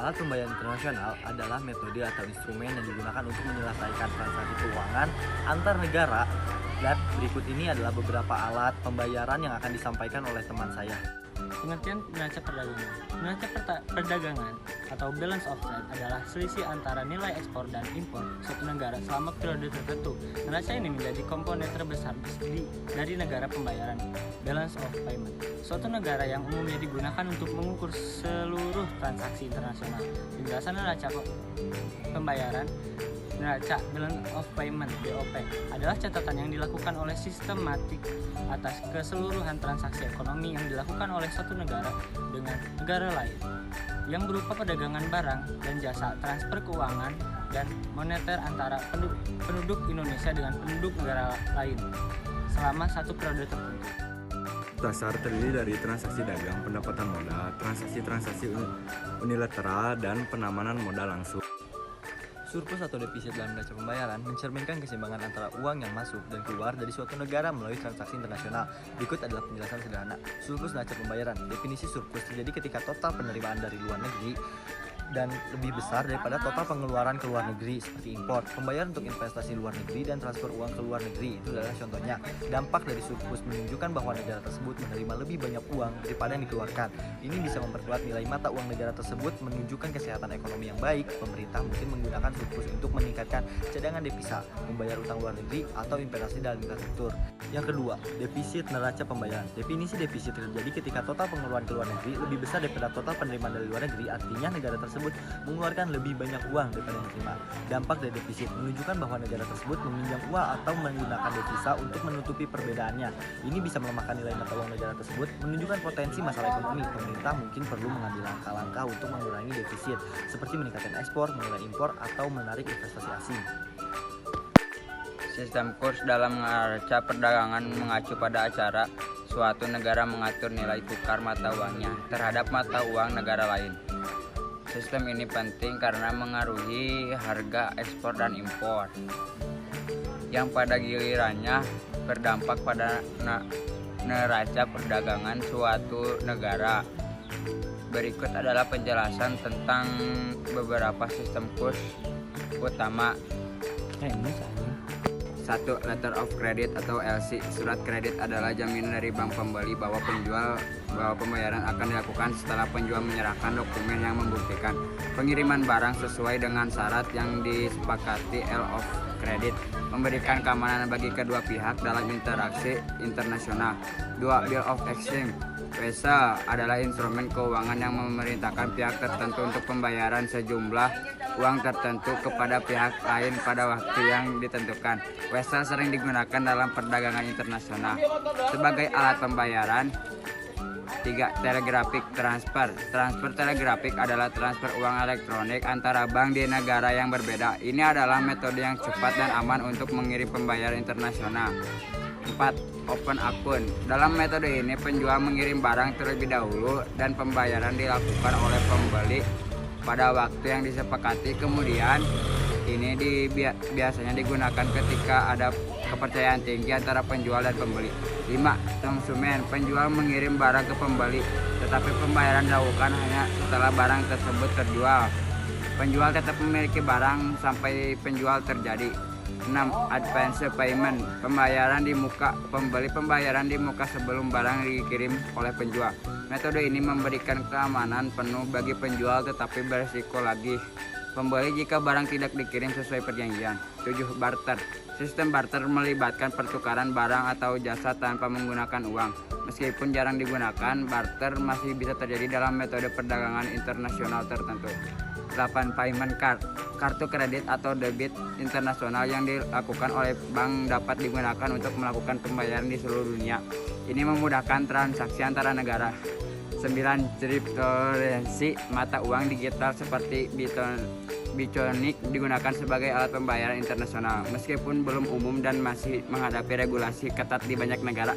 Alat pembayaran internasional adalah metode atau instrumen yang digunakan untuk menyelesaikan transaksi keuangan antar negara. Dan berikut ini adalah beberapa alat pembayaran yang akan disampaikan oleh teman saya. Pengertian neraca perdagangan. Neraca perdagangan atau balance of trade adalah selisih antara nilai ekspor dan impor suatu negara selama periode tertentu. Neraca ini menjadi komponen terbesar dari negara pembayaran. Balance of payment. Suatu negara yang umumnya digunakan untuk mengukur seluruh transaksi internasional. Penjelasan neraca pembayaran. Neraca balance of payment (BOP) adalah catatan yang dilakukan oleh sistematik atas keseluruhan transaksi ekonomi yang dilakukan oleh suatu negara dengan negara lain, yang berupa perdagangan barang dan jasa, transfer keuangan, dan moneter antara penduduk Indonesia dengan penduduk negara lain selama satu periode tertentu. Dasar terdiri dari transaksi dagang, pendapatan modal, transaksi unilateral, dan penamanan modal langsung. Surplus atau defisit dalam neraca pembayaran mencerminkan keseimbangan antara uang yang masuk dan keluar dari suatu negara melalui transaksi internasional. Berikut adalah penjelasan sederhana. Surplus neraca pembayaran. Definisi surplus terjadi ketika total penerimaan dari luar negeri dan lebih besar daripada total pengeluaran ke luar negeri seperti impor, pembayaran untuk investasi luar negeri, dan transfer uang ke luar negeri. Itu adalah contohnya. Dampak dari surplus menunjukkan bahwa negara tersebut menerima lebih banyak uang daripada yang dikeluarkan. Ini bisa memperkuat nilai mata uang negara tersebut, menunjukkan kesehatan ekonomi yang baik. Pemerintah mungkin menggunakan surplus untuk meningkatkan cadangan devisa, membayar utang luar negeri, atau investasi dalam infrastruktur. Yang kedua, defisit neraca pembayaran. Definisi defisit terjadi ketika total pengeluaran ke luar negeri lebih besar daripada total penerimaan dari luar negeri, artinya negara tersebut mengeluarkan lebih banyak uang daripada yang diterima. Dampak dari defisit menunjukkan bahwa negara tersebut meminjam uang atau menggunakan devisa untuk menutupi perbedaannya. Ini bisa melemahkan nilai mata uang negara tersebut, menunjukkan potensi masalah ekonomi. Pemerintah mungkin perlu mengambil langkah-langkah untuk mengurangi defisit, seperti meningkatkan ekspor, mengurangi impor, atau menarik investasi asing. Sistem kurs dalam neraca perdagangan mengacu pada acara suatu negara mengatur nilai tukar mata uangnya terhadap mata uang negara lain. Sistem ini penting karena mengaruhi harga ekspor dan impor, yang pada gilirannya berdampak pada neraca perdagangan suatu negara. Berikut adalah penjelasan tentang beberapa sistem kurs utama. 1. Letter of credit atau LC. Surat kredit adalah jaminan dari bank pembeli bahwa pembayaran akan dilakukan setelah penjual menyerahkan dokumen yang membuktikan pengiriman barang sesuai dengan syarat yang disepakati. L of credit memberikan keamanan bagi kedua pihak dalam interaksi internasional. 2. Bill of exchange. Vessel adalah instrumen keuangan yang memerintahkan pihak tertentu untuk pembayaran sejumlah uang tertentu kepada pihak lain pada waktu yang ditentukan. Vessel sering digunakan dalam perdagangan internasional sebagai alat pembayaran. 3. Telegraphic transfer. Transfer telegrafik adalah transfer uang elektronik antara bank di negara yang berbeda. Ini adalah metode yang cepat dan aman untuk mengirim pembayaran internasional. 4. Open account. Dalam metode ini penjual mengirim barang terlebih dahulu dan pembayaran dilakukan oleh pembeli pada waktu yang disepakati. Kemudian ini biasanya digunakan ketika ada kepercayaan tinggi antara penjual dan pembeli. 5. Konsumen. Penjual mengirim barang ke pembeli, tetapi pembayaran dilakukan hanya setelah barang tersebut terjual. Penjual tetap memiliki barang sampai penjual terjadi. 6. Advance payment. Pembayaran di muka. Pembeli pembayaran di muka sebelum barang dikirim oleh penjual. Metode ini memberikan keamanan penuh bagi penjual tetapi berisiko lagi pembeli jika barang tidak dikirim sesuai perjanjian. 7. Barter. Sistem barter melibatkan pertukaran barang atau jasa tanpa menggunakan uang. Meskipun jarang digunakan, barter masih bisa terjadi dalam metode perdagangan internasional tertentu. 8. Payment card. Kartu kredit atau debit internasional yang dilakukan oleh bank dapat digunakan untuk melakukan pembayaran di seluruh dunia. Ini memudahkan transaksi antara negara. 9. Cryptocurrency. Mata uang digital seperti Bitcoin digunakan sebagai alat pembayaran internasional meskipun belum umum dan masih menghadapi regulasi ketat di banyak negara.